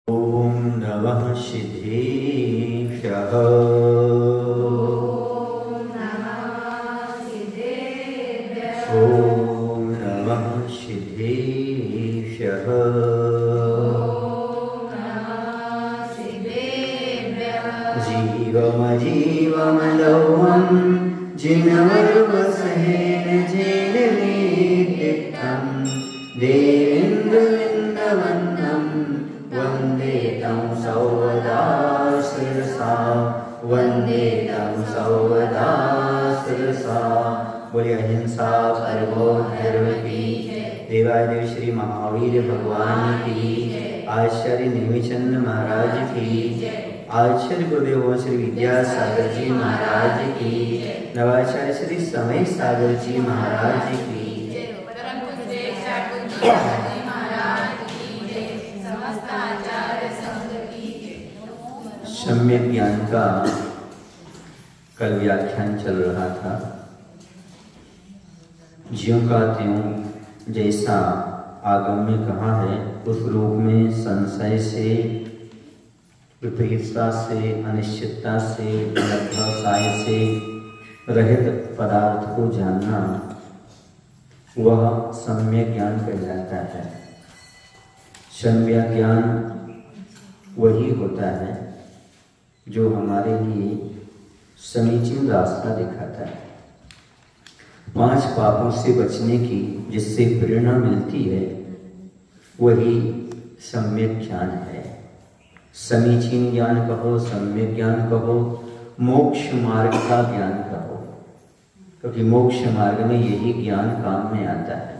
ओम नमः सिद्धेभ्यः। ओम नमः सिद्धेभ्यः। जीवमजीवमलौहं जिनवर्वसहेन जेन नित्यं देवेन्द्रवृन्दवन्दं वन्दे तं सर्वदा शिरसा, वन्दे तं सर्वदा शिरसा। बोलिए अहिंसा परमो धर्म की, देवादेव श्री महावीर भगवान की, आचार्य नेमिचंद महाराज की, आचार्य गुरुदेव श्री विद्यासागर जी महाराज की, नवाचार्य श्री समय सागर जी महाराज की। सम्यक ज्ञान का कल व्याख्यान चल रहा था। ज्यों का त्यों जैसा आगम में कहा है उस रूप में संशय से, विपरीतता से, अनिश्चितता से, व्यवसाय से रहित पदार्थ को जानना वह सम्यक ज्ञान कहलाता है। सम्यक ज्ञान वही होता है जो हमारे लिए समीचीन रास्ता दिखाता है। 5 पापों से बचने की जिससे प्रेरणा मिलती है वही सम्यक ज्ञान है। समीचीन ज्ञान कहो, सम्यक ज्ञान कहो, मोक्ष मार्ग का ज्ञान कहो, क्योंकि मोक्ष मार्ग में यही ज्ञान काम में आता है।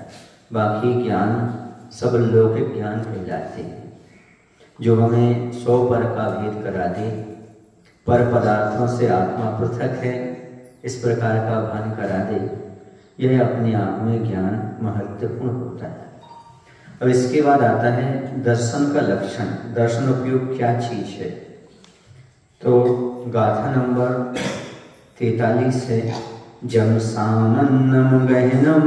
बाकी ज्ञान सब लौकिक ज्ञान कहलाते हैं, जो हमें 100 पर का भेद करा दे, पर पदार्थों से आत्मा पृथक है इस प्रकार का भान करा दे, यह अपने आप में ज्ञान महत्वपूर्ण होता है। अब इसके बाद आता है दर्शन का लक्षण। दर्शन उपयोग क्या चीज है? तो गाथा नंबर 43 है। जम सामन्नम गहनम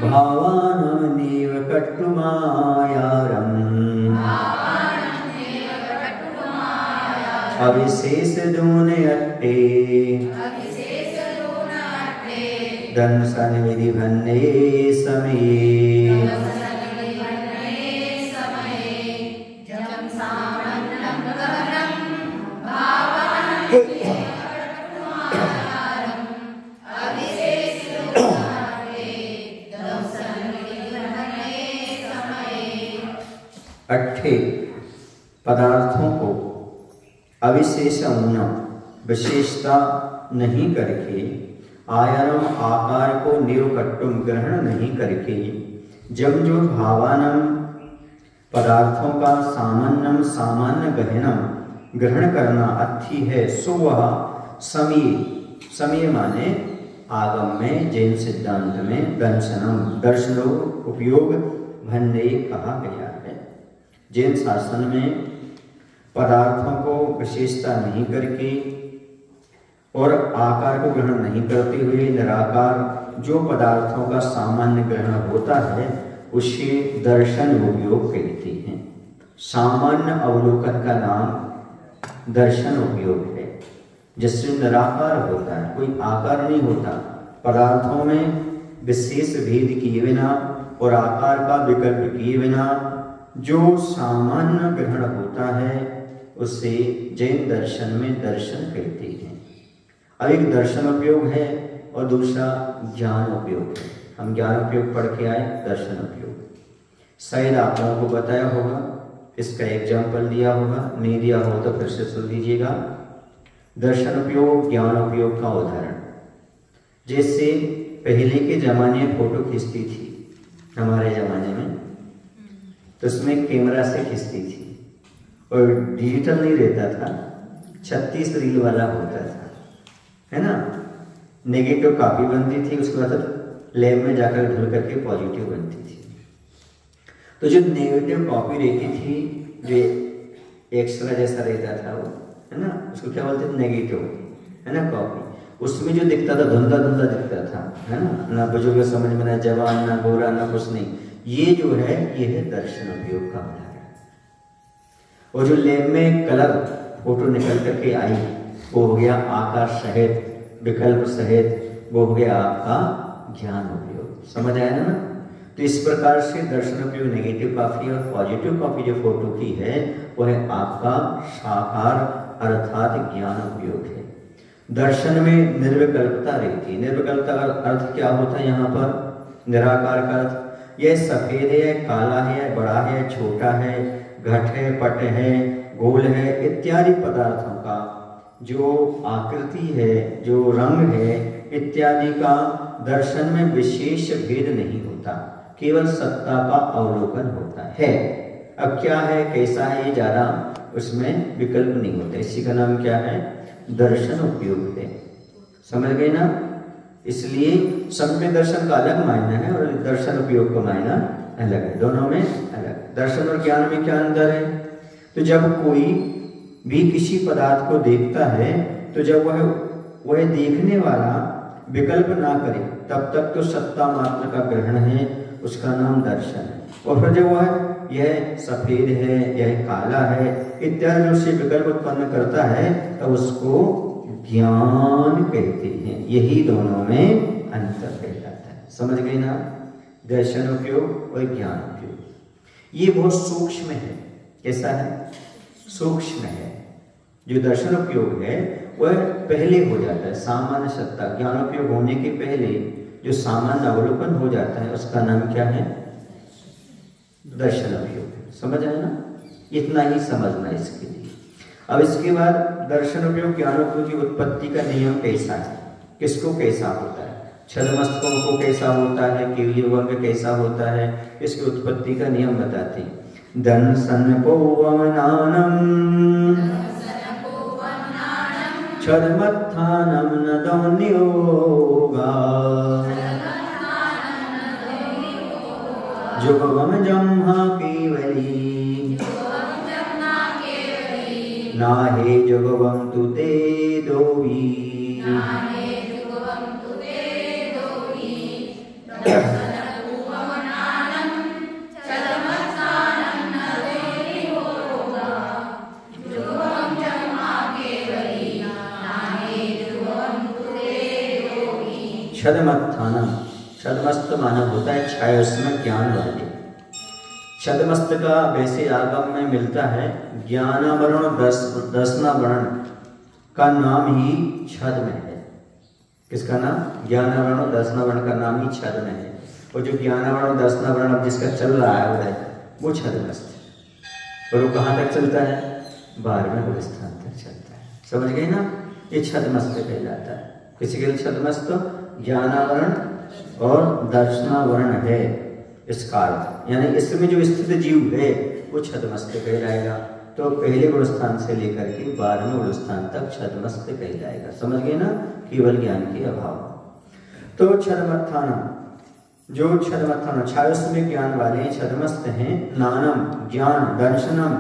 भावानम नेव कट्टुमायारम अविशेष दून अट्टे दंसन विधि भन्ने समय। अट्ठे पदार्थों को अविशेष विशेषता नहीं करके, आयरम आकार को निरकट्टुम ग्रहण नहीं करके, जब जो भावानम पदार्थों का सामान्यम सामान्य गहनम ग्रहण करना अर्थी है, सो वह समय समय माने आगम में जैन सिद्धांत में दर्शनम दर्शनो उपयोग भन्ने कहा गया है। जैन शासन में पदार्थों को विशेषता नहीं करके और आकार को ग्रहण नहीं करते हुए निराकार जो पदार्थों का सामान्य ग्रहण होता है उसे दर्शन उपयोग कहते हैं। सामान्य अवलोकन का नाम दर्शन उपयोग है, जिससे निराकार होता है, कोई आकार नहीं होता। पदार्थों में विशेष भेद किए बिना और आकार का विकल्प किए बिना जो सामान्य ग्रहण होता है उसे जैन दर्शन में दर्शन कहते हैं। अब एक दर्शन उपयोग है और दूसरा ज्ञान उपयोग है। हम ज्ञान उपयोग पढ़ के आए, दर्शन उपयोग शायद आप लोगों को बताया होगा, इसका एग्जाम्पल दिया होगा, नहीं दिया हो तो फिर से सुन लीजिएगा। दर्शन उपयोग ज्ञान उपयोग का उदाहरण, जैसे पहले के जमाने में फोटो खींचती थी, हमारे जमाने में तो उसमें कैमरा से खींचती थी और डिजिटल नहीं रहता था, 36 रील वाला होता था, है ना। नेगेटिव कॉपी बनती थी, उसके बाद लैब में जाकर ढल करके पॉजिटिव बनती थी। तो जो नेगेटिव कॉपी रहती थी, जो एक्स्ट्रा जैसा रहता था वो, है ना, उसको क्या बोलते थे, नेगेटिव, है ना, कॉपी। उसमें जो दिखता था धुंधला धुंधला दिखता था, है ना बुजुर्ग समझ में, ना जवान, ना गोरा, ना कुछ नहीं। ये जो है ये है दर्शन उपयोग का उदाहरण। और जो लैब में कलर फोटो निकल करके आई वो हो गया आकार सहित, विकल्प सहित, वो हो गया आपका ज्ञान उपयोग। समझ आया ना? तो इस प्रकार से दर्शन उपयोग नेगेटिव कॉपी और पॉजिटिव कॉपी जो फोटो की है वो है आपका साकार अर्थात ज्ञान उपयोग है। दर्शन में निर्विकल्पता रहती है। निर्विकल्पता का अर्थ क्या होता है? यहाँ पर निराकार का अर्थ, यह सफेद है, काला है, बड़ा है, छोटा है, घट है, पट है, गोल है इत्यादि पदार्थों का जो आकृति है, जो रंग है इत्यादि का दर्शन में विशेष भेद नहीं होता, केवल सत्ता का अवलोकन होता है। अब क्या है, कैसा है, ये ज्यादा उसमें विकल्प नहीं होता। इसी का नाम क्या है? दर्शन उपयोग है। समझ गए ना? इसलिए सब में दर्शन का अलग मायना है और दर्शन उपयोग का मायना अलग है, दोनों में अलग। दर्शन और ज्ञान में क्या अंतर है? तो जब कोई भी किसी पदार्थ को देखता है तो जब वह देखने वाला विकल्प ना करे तब तक तो सत्ता मात्र का ग्रहण है, उसका नाम दर्शन है। और फिर जब वह यह सफेद है, यह काला है इत्यादि उससे विकल्प उत्पन्न करता है तो उसको ज्ञान कहते हैं। यही दोनों में अंतर रह जाता है। समझ गए ना? दर्शन उपयोग और ज्ञान उपयोग ये बहुत सूक्ष्म है। कैसा है? सूक्ष्म है। जो दर्शन उपयोग है वह पहले हो जाता है, सामान्य सत्ता। ज्ञान उपयोग होने के पहले जो सामान्य अवलोकन हो जाता है उसका नाम क्या है? दर्शन उपयोग। समझ आए ना? इतना ही समझना इसके लिए। अब इसके बाद दर्शन उपयोग ज्ञान उपयोग की उत्पत्ति का नियम कैसा है, किसको कैसा होता है, छदमस्तकों को कैसा होता है, केवली वर्ग कैसा होता है, इसकी उत्पत्ति का नियम बताते हैं। दंसन पोवमनानम छदमत्थानम नदोन्योगा जुगवम जम्हा केवली नाहे जुगवम तुते दोवी। छदमत्थानम, छदमस्त माना होता है छायोस्म ज्ञान वाले। छदमस्त का वैसे आगम में मिलता है ज्ञानावरण दर्शनावरण का नाम ही छद में है। किसका नाम? ज्ञानावरण दर्शनावरण का नाम ही छद में है। और जो ज्ञानावरण दर्शनावरण अब जिसका चल रहा है वो छदमस्त है। और वो कहाँ तक चलता है? 12वें स्थान तक चलता है। समझ गए ना? ये छदमस्त कहलाता है। किसी के लिए छदमस्त ज्ञानावरण और दर्शनावरण है इसका अर्थ, यानी इसमें जो स्थित जीव है वो छदमस्त कहलाएगा। तो पहले गुण स्थान से लेकर के 12वें गुण स्थान तक छदमस्त कहलाएगा। समझ गए ना? केवल ज्ञान के अभाव। तो छदमत्थान, जो छदमत्थान छायोस्म ज्ञान वाले छदमस्त हैं। नानम ज्ञान, दर्शनम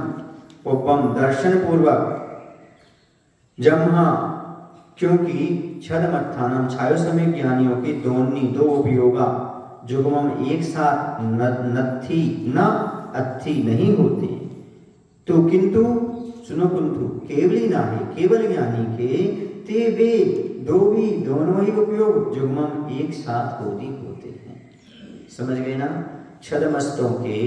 उपम दर्शन पूर्वक, जम्हा क्योंकि छदमत्थानम छायोस्म ज्ञानियों के दो उपयोगा जुगमम एक साथ नत्थी न अत्थी नहीं होते। तो किंतु सुनो, किंतु केवली ना है, केवल ज्ञानी के ते वे दो भी दोनों ही उपयोग जुगमम एक साथ होते हैं। समझ गए ना? छदमस्तों के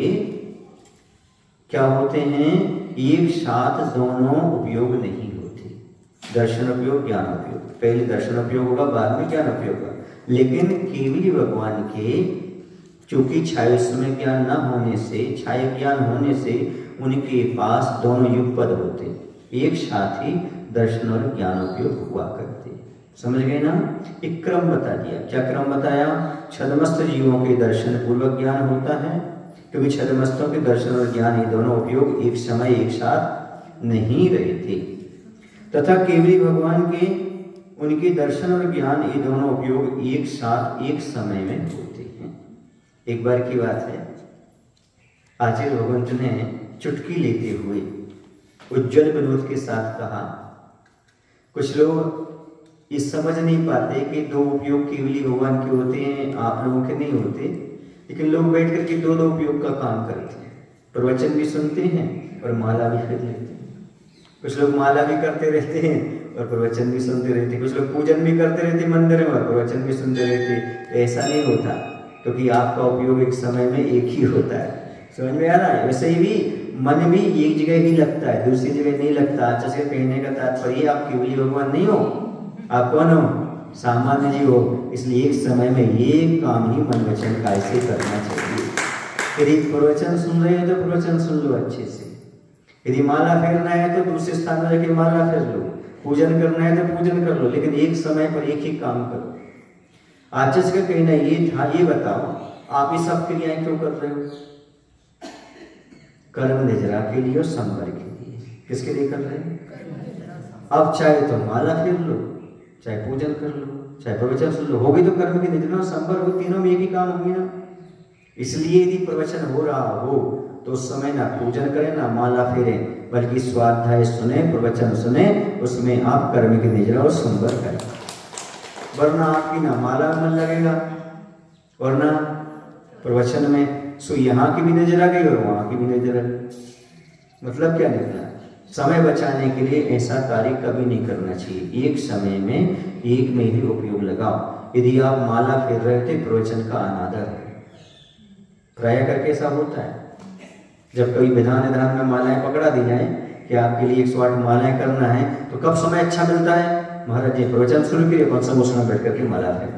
क्या होते हैं? एक साथ दोनों उपयोग नहीं होते। दर्शन उपयोग, ज्ञान उपयोग। पहले दर्शन उपयोग होगा, बाद में ज्ञान उपयोग होगा। लेकिन केवली भगवान के चूंकि छायोस्म ज्ञान न होने से, छाय ज्ञान होने से उनके पास दोनों युगपद होते, एक साथ ही दर्शन और ज्ञान उपयोग हुआ करते। समझ गए ना? एक क्रम बता दिया। क्या क्रम बताया? छदमस्त जीवों के दर्शन पूर्वक ज्ञान होता है, क्योंकि छदमस्तों के दर्शन और ज्ञान ये दोनों उपयोग एक समय एक साथ नहीं रहे थे। तथा केवली भगवान के उनके दर्शन और ज्ञान ये दोनों उपयोग एक साथ एक समय में होते हैं। एक बार की बात है, आचार्य भगवंत ने चुटकी लेते हुए उज्जवल विनोद के साथ कहा, कुछ लोग ये समझ नहीं पाते कि दो उपयोग केवली भगवान के होते हैं, आप लोगों के नहीं होते। लेकिन लोग बैठ करके दो दो उपयोग का काम करते हैं, प्रवचन भी सुनते हैं और माला भी फेर लेते हैं। कुछ लोग माला भी करते रहते हैं और प्रवचन भी सुनते रहते हैं, कुछ लोग पूजन भी करते रहते मंदिर में और प्रवचन भी सुनते रहते। तो ऐसा नहीं होता, क्योंकि आपका उपयोग एक समय में एक ही होता है। समझ में आ रहा है? वैसे ही भी मन भी एक जगह ही लगता है, दूसरी जगह नहीं लगता। अच्छा से कहने का तात्पर्य आप केवली भगवान नहीं हो, आप कौन हो? सामान्य जी हो। इसलिए एक समय में ये काम ही मन वचन काय से करना चाहिए। यदि प्रवचन सुन रहे हो तो प्रवचन सुन लो अच्छे से, यदि माला फेरना है तो दूसरे स्थान में जाके माला फेर लो, पूजन करना है तो पूजन कर लो, लेकिन एक समय पर एक ही काम करो। आचार्य का कहना ये था, ये बताओ आप ये सब क्रियाएं क्यों कर रहे हो? कर्म निजरा के लिए और संवर के लिए। किसके लिए कर रहे हैं? अब चाहे तो माला फेर लो, चाहे पूजन कर लो, चाहे प्रवचन सुन लो, होगी तो कर्म की निजरा और संवर हो, तीनों में एक ही काम होगी ना। इसलिए यदि प्रवचन हो रहा हो तो उस समय ना पूजन करें ना माला फेरें, बल्कि स्वाध्याय सुने, प्रवचन सुने, उसमें आप कर्म की निजरा और संवर करें। वरना आपकी ना माला में मन लगेगा, वरना प्रवचन में सो यहाँ की भी नजर आ गई और वहां की भी नजर आ गई। मतलब क्या निकला? समय बचाने के लिए ऐसा कार्य कभी नहीं करना चाहिए। एक समय में एक में ही उपयोग लगाओ। यदि आप माला फेर रहे थे, प्रवचन का अनादर है। प्राय करके ऐसा होता है, जब कभी विधान विधान में मालाएं पकड़ा दी जाए कि आपके लिए 108 मालाएं करना है, तो कब समय अच्छा मिलता है? महाराज जी प्रवचन शुरू करिए, कौन सा मोशन बैठ करके माला फेर,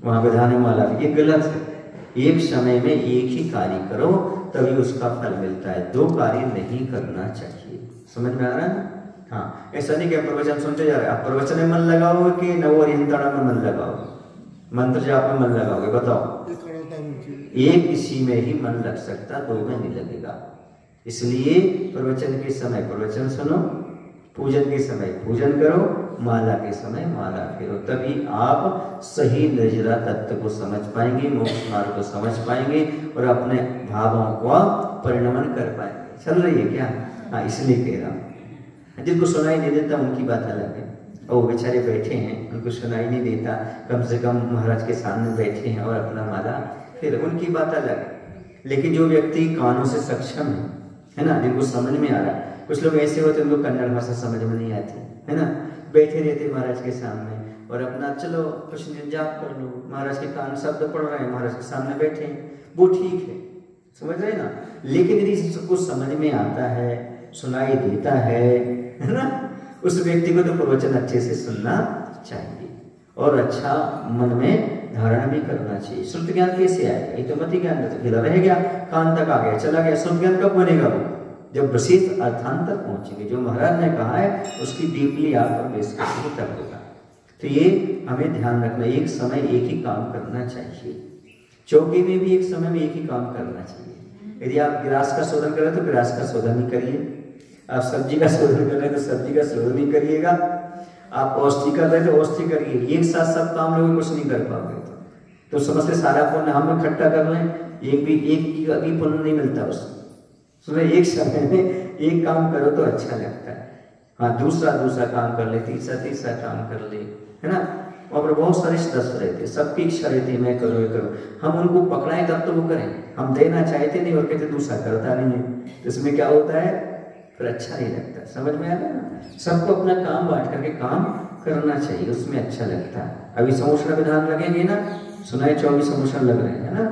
वहां विधान में माला फेर। ये गलत है। एक समय में एक ही कार्य करो, तभी उसका फल मिलता है। दो कार्य नहीं करना चाहिए। समझ में आ रहा है? हाँ, ऐसा नहीं कि आप प्रवचन सुनते जा रहे, आप प्रवचन में मन लगाओगे कि नवोरियंतरण में मन लगाओगे, मंत्र जाप में मन लगाओगे? बताओ। एक किसी में ही मन लग सकता, दो में नहीं लगेगा। इसलिए प्रवचन के समय प्रवचन सुनो, पूजन के समय पूजन करो, माला के समय माला फेरो, तभी आप सही निर्जरा तत्व को समझ पाएंगे, मोक्ष मार्ग को समझ पाएंगे और अपने भावों को परिणमन कर पाएंगे। चल रही है क्या? हाँ, इसलिए कह रहा हूँ। जिनको सुनाई नहीं देता उनकी बात अलग है, और वो बेचारे बैठे हैं, उनको सुनाई नहीं देता, कम से कम महाराज के सामने बैठे हैं और अपना माला फिर, उनकी बात अलग है। लेकिन जो व्यक्ति कानों से सक्षम है ना, जिनको समझ में आ रहा है, कुछ लोग ऐसे होते हैं उनको कन्नड़ भाषा समझ में नहीं आती है ना, बैठे रहते महाराज के सामने और अपना चलो कुछ जाप कर लो, महाराज के कान शब्द पढ़ रहे हैं, महाराज के सामने बैठे हैं, वो ठीक है, समझ रहे ना। लेकिन यदि सबको समझ में आता है, सुनाई देता है ना, उस व्यक्ति को तो प्रवचन अच्छे से सुनना चाहिए और अच्छा मन में धारणा भी करना चाहिए। श्रुत ज्ञान कैसे आएगा? ये तो मति ज्ञान रह गया, कान तक आ गया, चला गया। श्रुत ज्ञान कब बनेगा? वो जब विशेष अर्थांत तक पहुंचेंगे, जो महाराज ने कहा है उसकी डीपली आप पर बेस करेंगे, तब होगा। तो ये हमें ध्यान रखना, एक समय एक ही काम करना चाहिए। चौकी में भी एक समय में एक ही काम करना चाहिए। यदि आप गिलास का शोधन कर रहे हैं तो गिलास का शोधन ही करिए, आप सब्जी का शोधन कर रहे हैं तो सब्जी का शोधन ही करिएगा, आप औषधि कर रहे हैं तो औषधि करिए। एक साथ सब काम लोग कुछ नहीं कर पाओगे तो समझते सारा पुण्य हम इकट्ठा कर रहे हैं, एक भी पुण्य नहीं मिलता उसमें। सुनो, एक समय में एक काम करो तो अच्छा लगता है। हाँ, दूसरा काम कर ले, तीसरा काम कर ले, है ना। और बहुत सारे सदस्य रहते, सबकी इच्छा रहती है मैं करूँ ये करूँ, हम उनको पकड़ाएं तब तो वो करें। हम देना चाहते नहीं और कहते दूसरा करता नहीं है, तो इसमें क्या होता है? फिर अच्छा नहीं लगता। समझ में आ रहा है ना? सबको अपना काम बांट करके काम करना चाहिए, उसमें अच्छा लगता है। अभी समोषण विधान लगेंगे ना, सुना है 24 समोषण लग रहे हैं ना,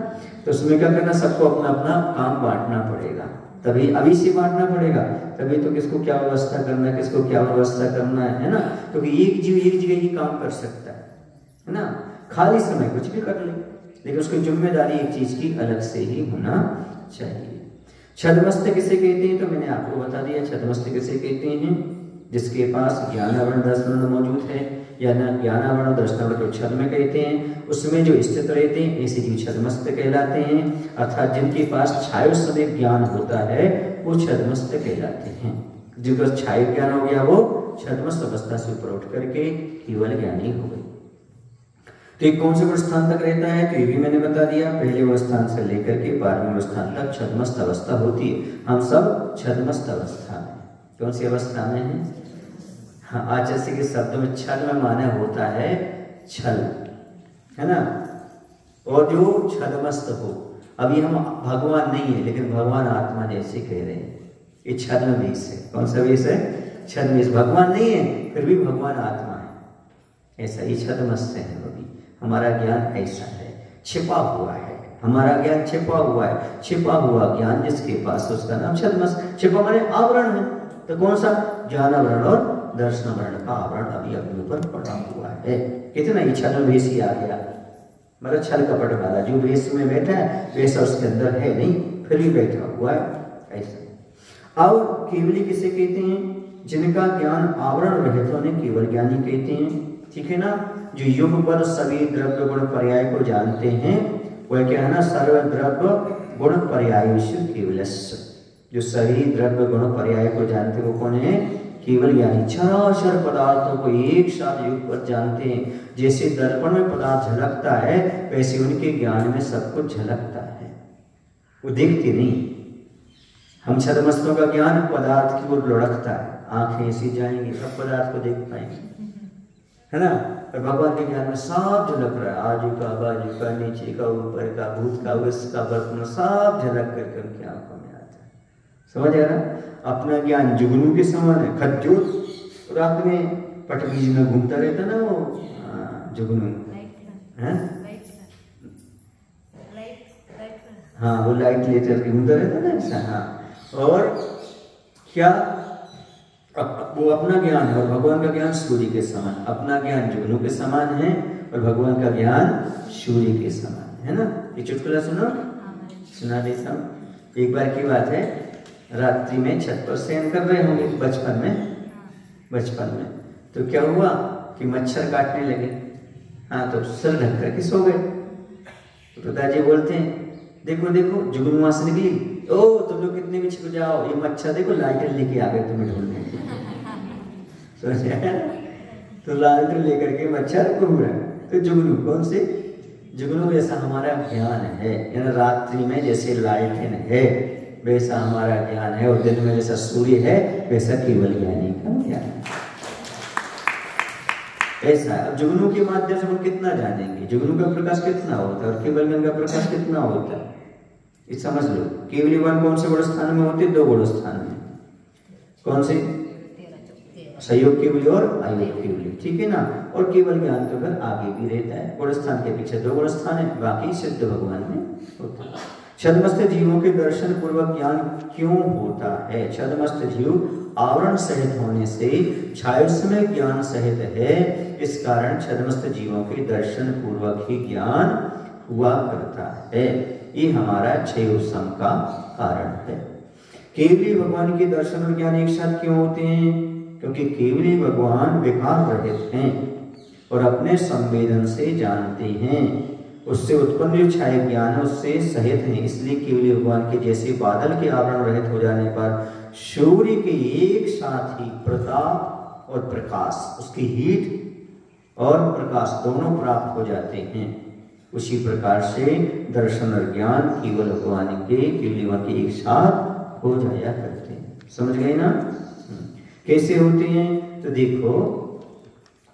तो उसमें क्या करना? सबको अपना अपना काम बांटना पड़ेगा, तभी अभी से बांटना पड़ेगा, तभी तो किसको क्या व्यवस्था करना है, किसको क्या व्यवस्था करना है ना। क्योंकि एक जीव एक जगह ही काम कर सकता है ना, खाली समय कुछ भी कर ले, लेकिन उसकी जिम्मेदारी एक चीज की अलग से ही होना चाहिए। छद्मस्त किसे कहते हैं? तो मैंने आपको बता दिया छद्मस्त किसे कहते हैं, जिसके पास ज्ञानावरण दर्शन मौजूद है, या न ज्ञानावरण दर्शन को छद्म कहते हैं, उसमें जो स्थित रहते हैं ऐसे जीव छद्मस्त कहलाते हैं। अर्थात जिनके पास छायो सदैव ज्ञान होता है वो छद्मस्त कहलाते हैं। जिनका छायो ज्ञान हो गया वो छद्मस्त अवस्था से ऊपर उठ करके केवल ज्ञानी हो गए। तो एक कौन से स्थान तक रहता है? तो ये भी मैंने बता दिया, पहले स्थान से लेकर के 12वें स्थान तक छद्मस्त अवस्था होती है। हम सब छद्मस्त अवस्था में, कौन सी अवस्था में है? हाँ, आचार्य के शब्द में छल में माने होता है छल, है ना। और जो छद्मस्त हो। अभी हम भगवान नहीं है लेकिन भगवान आत्मा जैसे कह रहे हैं, ये छद्म वेश है। कौन सा वेश है? छद्म वेश। भगवान नहीं है फिर भी भगवान आत्मा है, ऐसा ही छद्मस्त है। अभी हमारा ज्ञान ऐसा है, छिपा हुआ है, हमारा ज्ञान छिपा हुआ है। छिपा हुआ ज्ञान जिसके पास उसका नाम छद्मस्त। छिपा माने आवरण है, तो कौन सा? ज्ञानावरण और दर्शनावरण का आवरण अभी अपने ऊपर पड़ा हुआ है। कितना ही छद्म वेश ही आ गया, मतलब छल कपट वाला। जो वेश में बैठा है वैसा उसके अंदर है नहीं, फिर भी बैठा हुआ है ऐसा। और केवली किसे कहते हैं? जिनका ज्ञान आवरण रहित होने केवल ज्ञानी कहते हैं, ठीक है ना। जो युग पर सभी द्रव्य गुण पर्याय को जानते हैं वह क्या है ना, सर्व द्रव्य गुण पर्यायस्य केवलस्य। जो सभी द्रव्य गुण पर्याय को जानते वो कौन है? केवल ज्ञानी। चराचर पदार्थों को एक साथ युग पर जानते हैं। जैसे दर्पण में पदार्थ झलकता है वैसे उनके ज्ञान में सब कुछ झलकता है, वो देखते नहीं। हम छद्मस्तों का ज्ञान पदार्थ की ओर लुढ़कता है, आंखें ऐसी जाएंगी तब पदार्थ को देख पाएंगे, है ना। और भगवान के ज्ञान में सब झलक रहा है, आजू का बाजू का नीचे का ऊपर का भूत का उसका वर्तमान सब झलक करके उनकी आंखों में आता है। समझ आ रहा? अपना ज्ञान जुगनू के समान है। खज्जूर रात में पटबीज में घूमता रहता ना वो जुगनू, है हाँ, वो लाइट लेकर घूमता रहता ना ऐसा। हाँ, और क्या वो अपना ज्ञान है और भगवान का ज्ञान सूर्य के समान। अपना ज्ञान जुगनू के समान है और भगवान का ज्ञान सूर्य के समान है ना। ये चुटकुला सुनो, सुना देता हूँ। एक बार की बात है, रात्रि में छत पर शयन कर रहे होंगे बचपन में तो क्या हुआ कि मच्छर काटने लगे। हाँ, तो सर ढक करके सो गए। तो पिताजी बोलते हैं देखो देखो जुगनू वहां से निकली, ओ तुम लोग कितने भी छिप जाओ, ये मच्छर देखो लालटेन लेके आ गए तुम्हें ढूंढने। तो लालटेन लेकर के मच्छर घूम रहा है। तो जुगनू कौन से? जुगनू जैसा हमारा ज्ञान है, यानी रात्रि में जैसे लालटेन है वैसा हमारा ज्ञान है, और दिन में जैसा सूर्य है वैसा केवल ज्ञानी का ज्ञान है। ऐसा है। अब जुगनू के माध्यम से हम कितना जानेंगे? जुगनू का प्रकाश कितना होता है और केवल ज्ञान का प्रकाश कितना होता है, ये समझ लो। केवली ज्ञान कौन से गुण स्थान में होते? 2 गुण स्थान में। कौन से? सहयोग केवली और अयोग केवली, ठीक है ना। और केवल ज्ञान तो फिर आगे भी रहता है, गुण स्थान के पीछे 2 गुण स्थान है, बाकी सिद्ध भगवान में होता है। छद्मस्त जीवों के दर्शन पूर्वक ज्ञान क्यों होता है? छद्मस्त जीव आवरण सहित होने से छायोस्मय ज्ञान सहित है, इस कारण छद्मस्त जीवों के दर्शन पूर्वक ही ज्ञान हुआ करता है। ये हमारा क्षयोत्सम का कारण है। केवली भगवान के दर्शन और ज्ञान एक साथ क्यों होते हैं? क्योंकि केवली भगवान विकार रहित हैं और अपने संवेदन से जानते हैं, उससे उत्पन्न जो छाया ज्ञान है उससे सहित है। इसलिए केवली भगवान के जैसे बादल के आवरण रहित हो जाने पर सूर्य के एक साथ ही प्रताप और प्रकाश, उसकी हीट और प्रकाश दोनों प्राप्त हो जाते हैं, उसी प्रकार से दर्शन और ज्ञान केवल भगवान के केवली भगवान के एक साथ हो जाया करते हैं। समझ गए ना? कैसे होते हैं? तो देखो,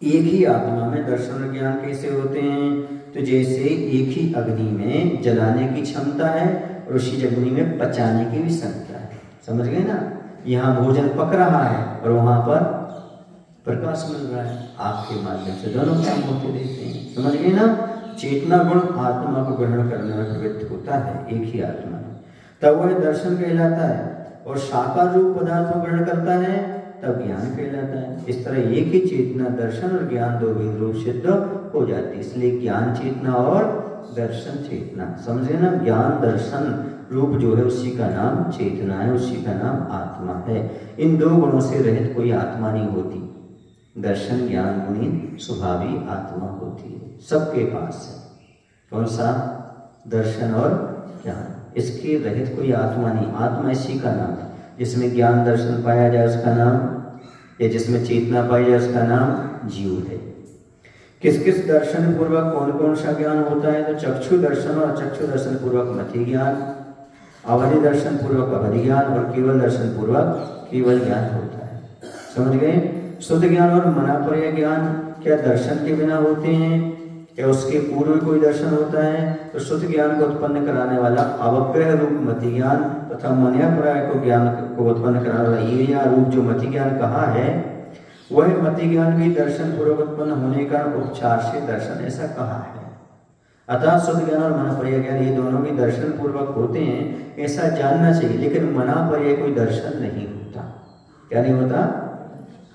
एक ही आत्मा में दर्शन और ज्ञान कैसे होते हैं? तो जैसे एक ही अग्नि में जलाने की क्षमता है और उसी अग्नि में पचाने की भी क्षमता है। समझ गए ना? यहाँ भोजन पक रहा है और वहां पर प्रकाश मिल रहा है, आग के माध्यम से दोनों काम होते रहते हैं। समझ गए ना? चेतना गुण आत्मा को ग्रहण करने में प्रवृत्त होता है एक ही आत्मा में, तब वह दर्शन कहलाता है, और साकार रूप पदार्थ को ग्रहण करता है तब ज्ञान कहलाता है। इस तरह एक ही चेतना दर्शन और ज्ञान 2 भेद रूप सिद्ध हो जाती है। इसलिए ज्ञान चेतना और दर्शन चेतना, समझे ना? ज्ञान दर्शन रूप जो है उसी का नाम चेतना है, उसी का नाम आत्मा है। इन 2 गुणों से रहित कोई आत्मा नहीं होती। दर्शन ज्ञान गुणी स्वभावी आत्मा होती है, सबके पास है। कौन सा? दर्शन और ज्ञान, इसके रहित कोई आत्मा नहीं। आत्मा इसी का नाम है। जिसमें ज्ञान दर्शन पाया जाए उसका नाम, या जिसमें चेतना पाई जाए उसका नाम जीव है। किस किस दर्शन पूर्वक कौन कौन सा ज्ञान होता है? तो चक्षु दर्शन और चक्षु दर्शन पूर्वक मति ज्ञान, अवधि दर्शन पूर्वक अवधि ज्ञान और केवल दर्शन पूर्वक केवल ज्ञान होता है। समझ गए? शुद्ध ज्ञान और मनापर्य ज्ञान क्या दर्शन के बिना होते हैं? क्या उसके पूर्व कोई दर्शन होता है? तो शुद्ध ज्ञान को उत्पन्न कराने वाला अवग्रह रूप मति ज्ञान तथा मन्यापराय को ज्ञान को उत्पन्न कराने वाला ये रूप जो मति ज्ञान कहा है, वह मति ज्ञान भी दर्शन पूर्वक उत्पन्न होने का उपचार से दर्शन ऐसा कहा है। अतः शुद्ध ज्ञान और मनापर्य ज्ञान ये दोनों भी दर्शन पूर्वक होते हैं, ऐसा जानना चाहिए। लेकिन मनापर्य कोई दर्शन नहीं होता। क्या नहीं होता?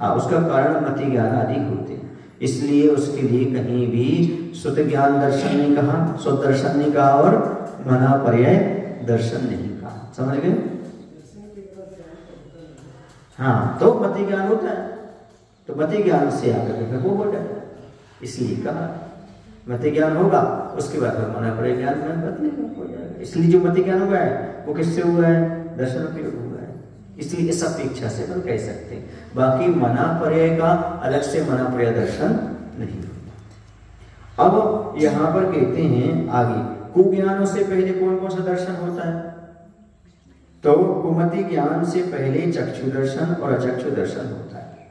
हाँ, उसका कारण मति ज्ञान आदि होते हैं, इसलिए उसके लिए कहीं भी शुद्ध ज्ञान दर्शन नहीं कहा, शुद्ध दर्शन नहीं कहा और मनापर्य दर्शन नहीं कहा। समझ गए? हाँ, तो मति ज्ञान होता है, तो मति ज्ञान से आकर के वो हो जाता है, इसलिए कहा मति ज्ञान होगा, उसके बाद फिर मनापर्य ज्ञान हो जाएगा। इसलिए जो मति ज्ञान हुआ है वो किससे हुआ है? दर्शन के हुआ है, इसलिए इस अपेक्षा से हम कह सकते हैं। बाकी मनापर्य का अलग से मनापर्य दर्शन नहीं होता। अब यहाँ पर कहते हैं आगे, कुज्ञानों से पहले कौन कौन सा दर्शन होता है? तो कुमति ज्ञान से पहले चक्षु दर्शन और अचक्षु दर्शन होता है।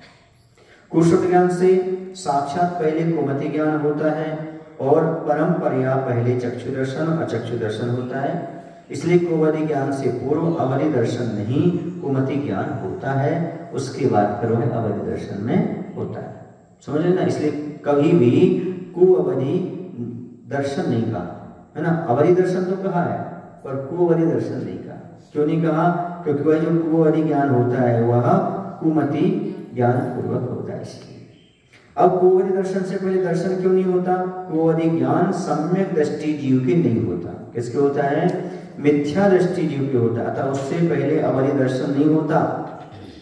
कुशुद्ध ज्ञान से साक्षात पहले कुमति ज्ञान होता है और परंपरा पहले चक्षु दर्शन और अचक्षु दर्शन होता है। इसलिए कुवदि ज्ञान से पूर्व अवधि दर्शन नहीं, कुमति ज्ञान होता है, उसके बाद फिर वह अवधि दर्शन में होता है। समझ लेना, इसलिए कभी भी कुअवधि दर्शन नहीं कहा है ना। अवधि दर्शन तो कहा है पर कुअवधि दर्शन नहीं कहा। क्यों नहीं कहा? क्योंकि वह जो कुअवधि ज्ञान होता है वह कुमति ज्ञान पूर्वक होता है। इसलिए अब कुअवधि दर्शन से पहले दर्शन क्यों नहीं होता? कुअवधि ज्ञान सम्यक दृष्टि जीव के नहीं होता। किसके होता है? मिथ्या दृष्टि जीव के होता है। अतः उससे पहले अवधि दर्शन नहीं होता,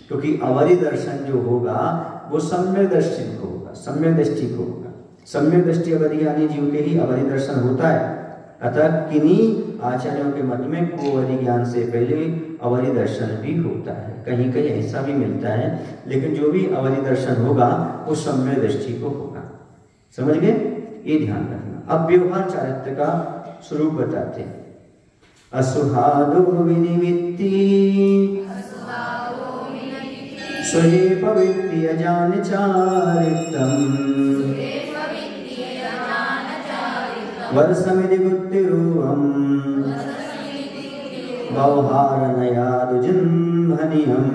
क्योंकि अवधि दर्शन जो होगा वो सम्यक दृष्टि को होगा, सम्यक दृष्टि को होगा। सम्यक दृष्टि अवधि यानी जीव के ही अवधि दर्शन होता है। अतः किन्हीं आचार्यों के मत में कुअवधि ज्ञान से पहले अवधि दर्शन भी होता है। कहीं कहीं ऐसा भी मिलता है, लेकिन जो भी अवधि दर्शन होगा वो सम्यक दृष्टि को होगा। समझ गए? ये ध्यान रखना। अब व्यवहार चारित्र का स्वरूप बताते हैं। असुहादो विनिमित्ति स्वये पवित्ति अजान चारित्रम् वर्षमिति गुत्तिरूपम् व्यवहारनयादुजन्मनियम्।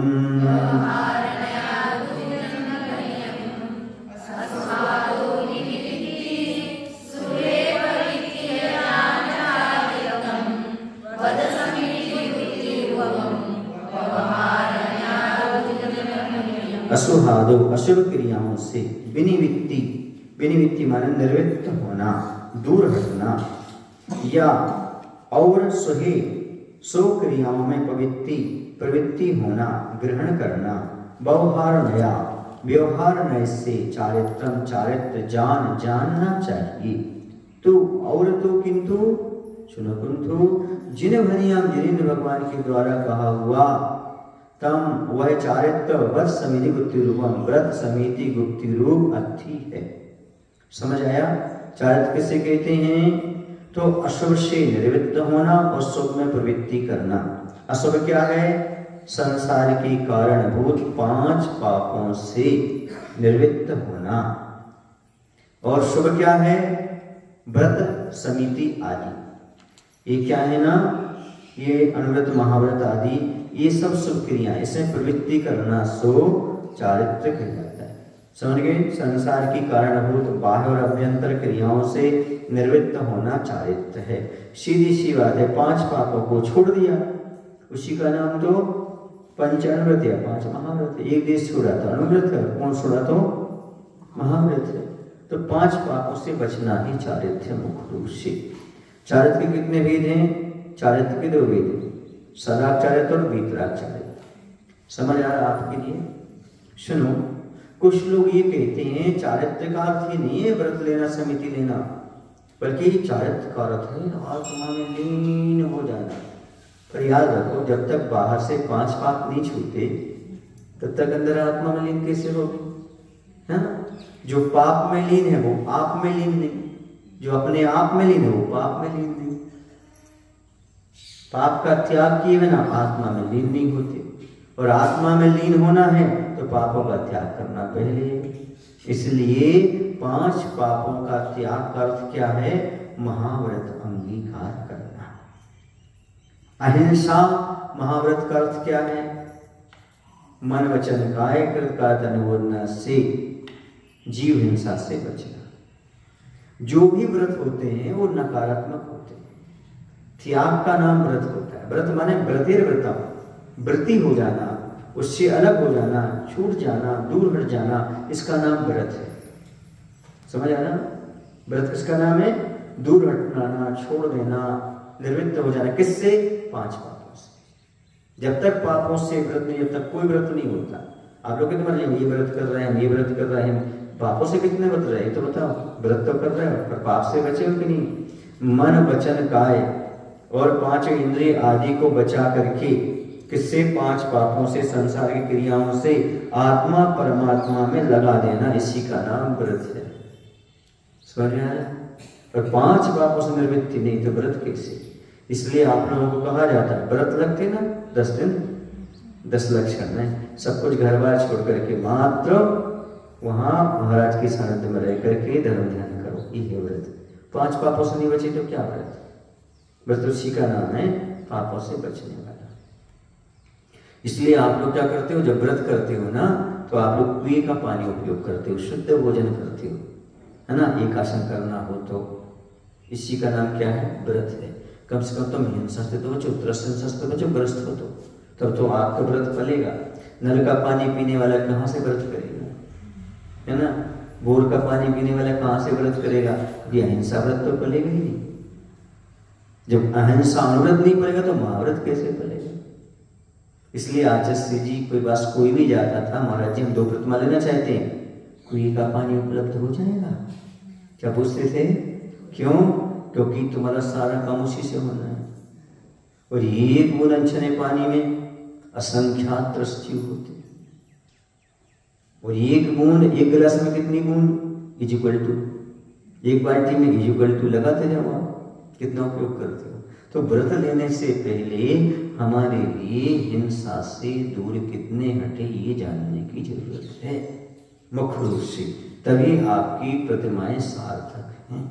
असुहादो अशुभ क्रियाओं से विनिवृत्ति, विनिवृत्ति माने निर्वृत्त होना, दूर हटना, या और सुहे सो क्रियाओं में प्रवृत्ति होना, ग्रहण करना। व्यवहार नया, व्यवहार नय से चारित्रम चारित्र जानना चाहिए। तो और तो किंतु सुनो, किंतु जिन भनियाम जिनेन्द्र भगवान के द्वारा कहा हुआ तम वह चारित्र व्रत समिति गुप्ति रूपम, व्रत समिति गुप्ति रूप अर्थी है। समझ आया? चारित्र किसे कहते हैं? तो अशुभ से निवृत्त होना और शुभ में प्रवृत्ति करना। अशुभ क्या है? संसार के कारणभूत 5 पापों से निवृत्त होना। और शुभ क्या है? व्रत समिति आदि। ये क्या है ना? ये अनुव्रत महाव्रत आदि ये सब शुभ क्रियाएं, इसमें प्रवृत्ति करना सो चारित्र कहलाता है। समझ गए? संसार की कारणभूत बाह्य और अभ्यंतर क्रियाओं से निवृत्त होना चारित्र है। सीधी सी बात है, 5 पापों को छोड़ दिया, उसी का नाम तो पंच अनुव्रत या 5 महाव्रत है। एक देश छोड़ा था अनुव्रत है, कौन छोड़ा तो महाव्रत है। तो 5 पापों से बचना ही चारित्र मुख्य रूप से। चारित्र के कितने भेद हैं? चारित्र के 2 भेद हैं, सदाचारित्र और वीतराचारित्र। समझ आ रहा आपके लिए? सुनो, कुछ लोग ये कहते हैं चारित्र का अर्थ ही नहीं है व्रत लेना, समिति लेना, बल्कि चारित्र का अर्थ है आत्मा में लीन हो जाना। पर याद रखो, जब तक बाहर से 5 पाप नहीं छूटे तब तक अंदर आत्मा में लीन कैसे होगी? है ना? जो पाप में लीन है वो आप में लीन नहीं, जो अपने आप में लीन है वो पाप में लीन नहीं। पाप का त्याग किए बिना आत्मा में लीन नहीं होते, और आत्मा में लीन होना है तो पापों का त्याग करना पहले। इसलिए 5 पापों का त्याग का अर्थ क्या है? महाव्रत अंगीकार करना। अहिंसा महाव्रत का अर्थ क्या है? मन वचन काय कृत का अनुमोदन से जीव हिंसा से बचना। जो भी व्रत होते हैं वो नकारात्मक होते हैं। त्याग का नाम व्रत होता है। व्रत माने व्रतिर व्रतम, व्रती हो जाना, उससे अलग हो जाना, छूट जाना, दूर हट जाना, इसका नाम व्रत है। समझ आना? व्रत किसका नाम है? दूर हटना, छोड़ देना, निर्वृत्त हो जाना। किससे? 5 पापों से। जब तक पापों से व्रत नहीं, जब तक कोई व्रत नहीं होता। आप लोग कितने मर ये व्रत कर रहे हैं, ये व्रत कर रहे हैं, पापों से कितने बच रहे हैं तो बताओ। व्रत तो कर रहे हो पर पाप से बचे हो कि नहीं? मन वचन काय और 5 इंद्रिय आदि को बचा करके, किससे? 5 पापों से, संसार की क्रियाओं से आत्मा परमात्मा में लगा देना, इसी का नाम व्रत है। समझ रहे हैं? और 5 पापों से निवृत्ति नहीं तो व्रत कैसे? इसलिए आप लोगों को कहा जाता है व्रत लगते ना 10 दिन 10 लक्षण में, सब कुछ घर बार छोड़ करके मात्र वहां महाराज की सानिध्य में रह करके धर्म ध्यान करो, ये व्रत। 5 पापों से नहीं बचे तो क्या व्रत? व्रत उसी का नाम है पापों से बचने वाला। इसलिए आप लोग क्या करते हो? जब व्रत करते हो ना तो आप लोग कुएं का पानी उपयोग करते हो, शुद्ध भोजन करते हो, है ना? एक आसन करना हो तो इसी का नाम क्या है? व्रत है। कम से कम तुम हिंसा से तो बचो, त्रस्त हिंसा से तो बचो, ग्रस्त हो तो तब तो आपका व्रत फलेगा। नल का पानी पीने वाला कहाँ से व्रत करेगा, है ना? बोर का पानी पीने वाला कहाँ से व्रत करेगा? ये अहिंसा व्रत तो फलेगा ही नहीं। जब अहिंसा अनुव्रत नहीं पड़ेगा तो महाव्रत कैसे फलेगा? इसलिए आचार्य जी कोई बस कोई भी जाता था, महाराज जी हम 2 प्रतिमा लेना चाहते हैं, कुएं का पानी उपलब्ध हो जाएगा? क्या पूछते थे? क्यों? क्योंकि तुम्हारा सारा काम उसी से होना है। और एक बूंद अनछने पानी में असंख्यात त्रस्ती होती है। और एक बूंद, एक गिलास में कितनी बूंद? इक्वल टू, एक बाल्टी में इक्वल टू लगाते जाओ आप, कितना उपयोग करते हो। तो व्रत लेने से पहले हमारे लिए हिंसा से दूर कितने हटे ये जानने की जरूरत है मुख्य रूप से, तभी आपकी प्रतिमाएं सार्थक हैं।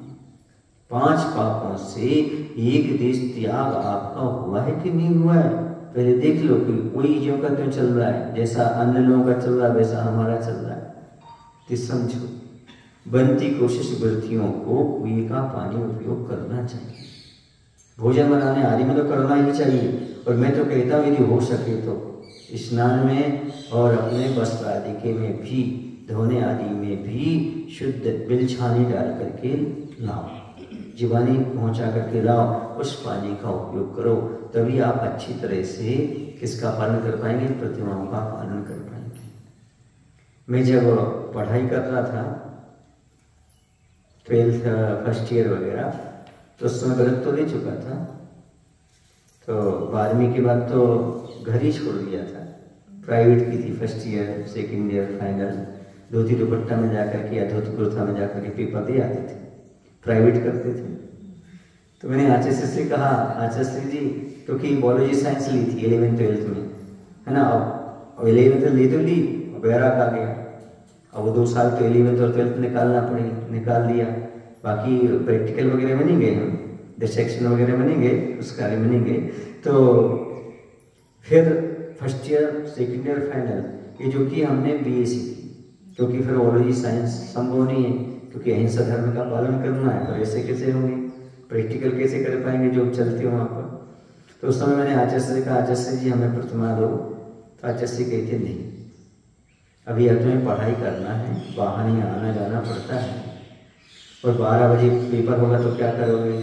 5 पापों से एक देश त्याग आपका हुआ है कि नहीं हुआ है? पहले देख लो कि कोई जो का क्यों चल रहा है, जैसा अन्य लोगों का चल रहा है वैसा हमारा चल रहा है। तो समझो, बनती कोशिश व्रतियों को कुएं का पानी उपयोग करना चाहिए। भोजन बनाने आदि में तो करना ही चाहिए। और मैं तो कहता हूँ यदि हो सके तो स्नान में और अपने वस्त्र आदि के में भी, धोने आदि में भी शुद्ध बिलछानी डाल करके लाओ, जीवानी पहुंचा करके लाओ, उस पानी का उपयोग करो, तभी आप अच्छी तरह से किसका पालन कर पाएंगे? प्रतिमाओं का पालन कर पाएंगे। मैं जब पढ़ाई कर रहा था 12th फर्स्ट ईयर वगैरह, तो उस समय व्रत तो ले चुका था, तो 12वीं के बाद तो घर ही छोड़ दिया था। प्राइवेट की थी, first year, second year, final, धोती दुपट्टा में जाकर के या धोती कुर्ता में जाकर के पेपर दे आते थे, प्राइवेट करते थे। तो मैंने आचार्य से कहा, आचार्य जी क्योंकि बायोलॉजी साइंस ली थी 11th 12th में, है ना? अब 11th ले तो ली, बैराक आ गया। अब वो 2 साल तो 11th और 12th निकालना पड़ी, निकाल दिया। बाकी प्रैक्टिकल वगैरह बनेंगे, हम डिसेक्शन वगैरह बनेंगे, उस कार्य बनेंगे। तो फिर first year, second year, final, ये जो कि हमने बीएससी की, क्योंकि फिर बायोलॉजी साइंस संभव नहीं है, क्योंकि अहिंसा धर्म का पालन करना है। पर ऐसे कैसे होंगे, प्रैक्टिकल कैसे कर पाएंगे जो चलते हो वहाँ पर? तो उस समय मैंने आचार्य से कहा, आचार्य जी हमें प्रतिमा दो। तो आचार्य कहते नहीं, अभी अब तुम्हें पढ़ाई करना है, बाहर ही आना जाना पड़ता है, और 12 बजे पेपर होगा तो क्या करोगे,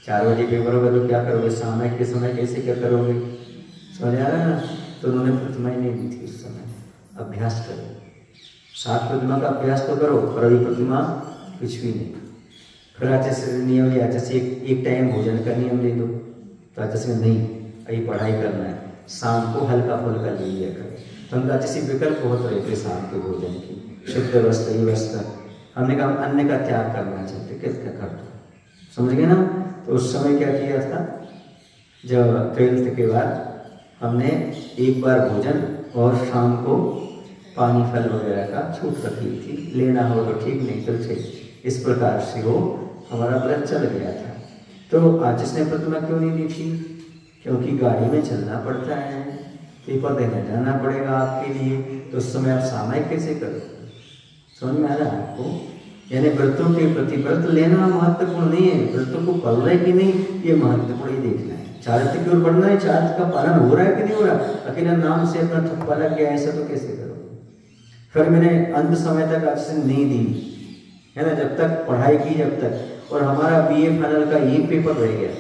4 बजे पेपर होगा तो क्या करोगे, समय के समय कैसे क्या करोगे? समझ आ रहा है ना? तो उन्होंने प्रतिमा ही नहीं दी थी उस समय। अभ्यास करो, 7 प्रतिमा का अभ्यास तो करो, पर अभी प्रतिमा कुछ भी नहीं। फिर आचार्य से नियम लिया, आचार्य से एक टाइम भोजन का नियम ले दो। तो आचार्य से नहीं, अभी पढ़ाई करना है, शाम को हल्का फुल्का ले लिया कर। तो उनका जैसे विकल्प बहुत रहे थे शाम के भोजन की, शुद्ध वस्त्र, ये वस्त्र। हमने कहा अन्य का त्याग करना चाहते, क्या कर दो, समझ गए ना? तो उस समय क्या किया था, जब 12th के बाद हमने एक बार भोजन और शाम को पानी फल वगैरह का छूट रखी थी, लेना हो तो ठीक, नहीं तो ठीक। इस प्रकार से वो हमारा व्रत चल गया था। तो आचिस ने प्रतिमा क्यों नहीं दी थी? क्योंकि गाड़ी में चलना पड़ता है, पेपर देने जाना पड़ेगा आपके लिए, तो उस समय आप सामायिक कैसे करोगे? समझ में आ रहा है आपको? यानी व्रतों के प्रति व्रत लेना महत्वपूर्ण नहीं है, व्रतों को पल रहे कि नहीं ये महत्वपूर्ण ही देखना है। चारित्र की ओर बढ़ना है, चारित्र का पालन हो रहा है कि नहीं हो रहा। अकेला नाम से अपना थप्पा लग गया ऐसा तो कैसे करोगे? फिर मैंने अंत समय तक आपसे नहीं दी है ना, जब तक पढ़ाई की जब तक। और हमारा BA फाइनल का एक पेपर रह गया,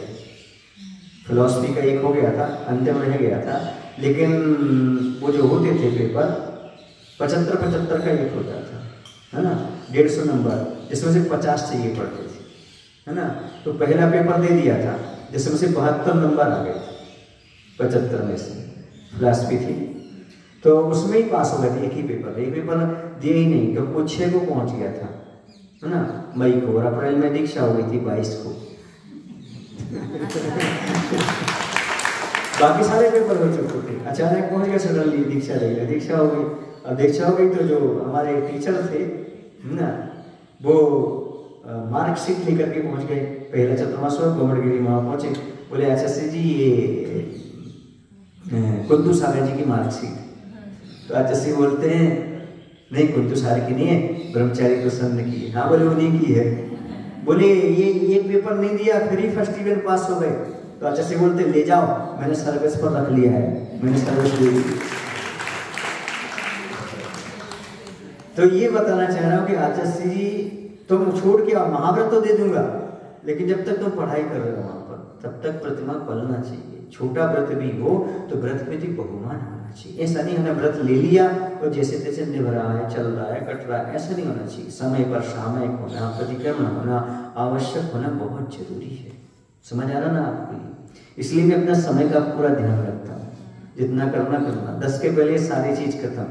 फिलॉसफी का एक हो गया था, अंतिम रह गया था। लेकिन वो जो होते थे पेपर 75-75 का एक होता था, है ना, 150 नंबर, जिसमें से 50 चाहिए पड़ते थे, है ना। तो पहला पेपर दे दिया था जिसमें से 72 नंबर आ गए थे 75 में से, फिलॉसफी थी। तो उसमें ही पास हो गए थे, एक ही पेपर दिए ही नहीं, क्योंकि वो 6 को पहुंच गया था, है ना, मई को, और अप्रैल में दीक्षा हो गई थी 22 को। बाकी सारे पेपर हो चुके थे, अचानक पहुंच गया सडनली, दीक्षा ले लिया, दीक्षा हो गई। अब दीक्षा हो गई तो जो हमारे टीचर थे ना, वो मार्कशीट लेकर के पहुंच गए। पहला चतुर्मास हुआ, गोमड़गिरी वहाँ पहुंचे, बोले आचार्य जी ये कुंदू सागर जी की मार्कशीट। तो आचार्य बोलते हैं नहीं, कुंदू सागर की नहीं है, ब्रह्मचारी प्रसन्न की है। हाँ बोले उन्हीं की है। बोले ये पेपर नहीं दिया फिर ही फर्स्ट डिवीजन पास हो गए। तो आचार्य बोलते ले जाओ, मैंने सर्विस पर रख लिया है, मैंने सर्विस दे दी। तो ये बताना चाह रहा हूँ कि आचार्य जी तुम छोड़ के महाव्रत तो दे दूंगा, लेकिन जब तक तुम पढ़ाई कर रहे हो वहां पर, तब तक प्रतिमा पलना चाहिए। छोटा व्रत भी हो तो व्रत में भी बहुमान होना चाहिए। ऐसा नहीं हमने व्रत ले लिया और जैसे तैसे निभ रहा है, चल रहा है, कट रहा है, ऐसा नहीं होना चाहिए। समय पर सामयिक होना, प्रतिक्रमण होना, आवश्यक होना बहुत जरूरी है। समझ आ रहा ना आपको? इसलिए मैं अपना समय का पूरा ध्यान रखता हूँ, जितना करना 10 के पहले सारी चीज खत्म।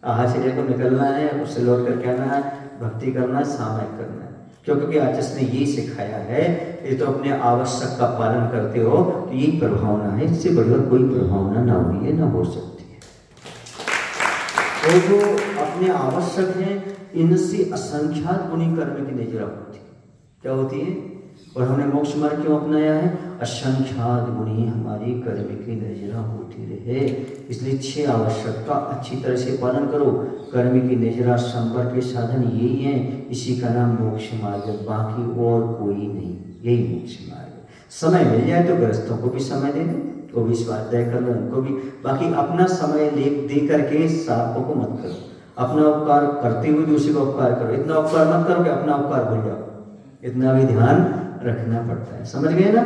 आहाचर्य को निकलना है, उससे लौट कर कहना है, भक्ति करना है, सामयिक करना है। क्योंकि आचार्य ने यही सिखाया है, ये तो अपने आवश्यक का पालन करते हो तो यही प्रभावना है, इससे बढ़कर कोई प्रभावना ना हुई है, ना हो सकती है। तो जो अपने आवश्यक हैं, इनसे असंख्यात गुणी कर्म की निजरा होती है। क्या होती है? और हमने मोक्ष मार्ग क्यों अपनाया है? असंख्यात गुणी हमारी कर्म की निजरा होती रहे। इसलिए 6 आवश्यक का अच्छी तरह से पालन करो। कर्म की निजरा संपर्क के साधन यही है, इसी का नाम मोक्ष मार्ग है, बाकी और कोई नहीं, यही मोक्ष मार्ग है। समय मिल जाए तो गृहस्थों को भी समय दे दो, तो भी स्वाध्याय कर लो, उनको भी। बाकी अपना समय दे करके साधकों को मत करो। अपना उपकार करते हुए दूसरे का उपकार करो। इतना उपकार मत करो कि अपना उपकार भूल जाओ, इतना भी ध्यान रखना पड़ता है। समझ गए ना?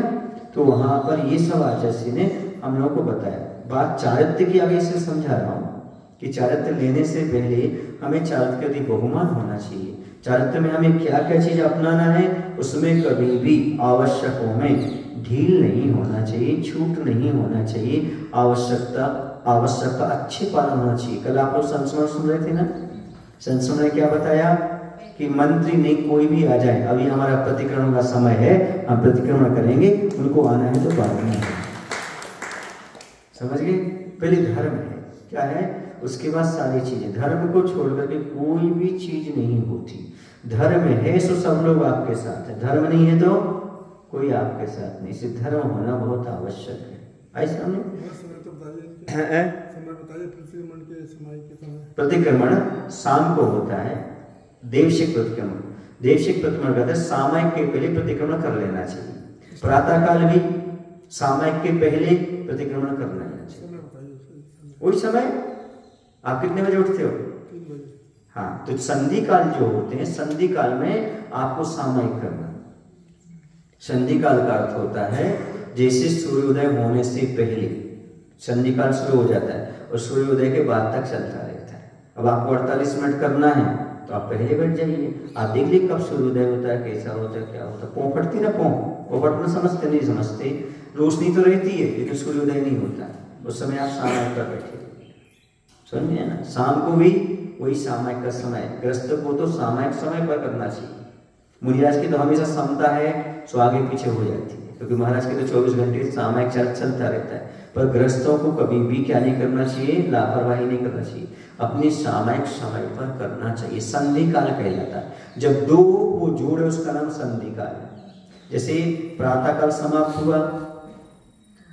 तो वहां पर ये सब आचार्य ने हम लोगों को बताया। बात चारित्र की आगे से समझा रहा हूं कि चारित्र लेने से पहले हमें चारित्र के अति बहुमान होना चाहिए। चारित्र में हमें क्या क्या चीज अपनाना है, उसमें कभी भी आवश्यकों में ढील नहीं होना चाहिए, छूट नहीं होना चाहिए। आवश्यक का अच्छे पालन होना चाहिए। कल आप लोग संस्मरण सुन रहे थे ना, संस्मरण ने क्या बताया कि मंत्री नहीं कोई भी आ जाए, अभी हमारा प्रतिक्रमण का समय है, हम प्रतिक्रमण करेंगे, उनको आना है तो बाद में। समझ गए? पहले धर्म है, क्या है, उसके बाद सारी चीजें। धर्म को छोड़ करके कोई भी चीज नहीं होती। धर्म है तो सब लोग आपके साथ है, धर्म नहीं है तो कोई आपके साथ नहीं। इसलिए धर्म होना बहुत आवश्यक है। ऐसा प्रतिक्रमण शाम को होता है, देवशिक प्रतिक्रमण। देवशिक प्रतिक्रमण कहते हैं सामयिक के पहले प्रतिक्रमण कर लेना चाहिए। प्रातः काल भी सामयिक के पहले प्रतिक्रमण कर लेना चाहिए। वही समय आप कितने बजे उठते हो? 3 बजे। हाँ, तो संधि काल जो होते हैं, संधि काल में आपको सामयिक करना। संधि काल का अर्थ होता है जैसे सूर्योदय होने से पहले संधि काल शुरू हो जाता है और सूर्योदय के बाद तक चलता रहता है। अब आपको 48 मिनट करना है तो आप पहले बैठ जाइए। आप देख लीजिए कब सूर्योदय होता है, कैसा होता है, क्या होता है। पों फटती ना, पों फटना समझते नहीं समझते, रोशनी तो रहती है लेकिन सूर्योदय नहीं होता है, उस समय आप सामयिक पर बैठे। समझिए ना, शाम को भी वही सामयिक का समय। ग्रस्त को तो सामयिक समय पर करना चाहिए। मुनिराज की तो हमेशा समता है, सो आगे पीछे हो जाती है, क्योंकि महाराज के तो 24 घंटे सामयिक चलता रहता है। पर गृहस्थों को कभी भी क्या नहीं करना चाहिए, लापरवाही नहीं करना चाहिए, अपनी सामयिक समय पर करना चाहिए। संधि काल कहलाता है। जब दो को जोड़े उसका नाम संधि काल है। जैसे प्रातः काल समाप्त हुआ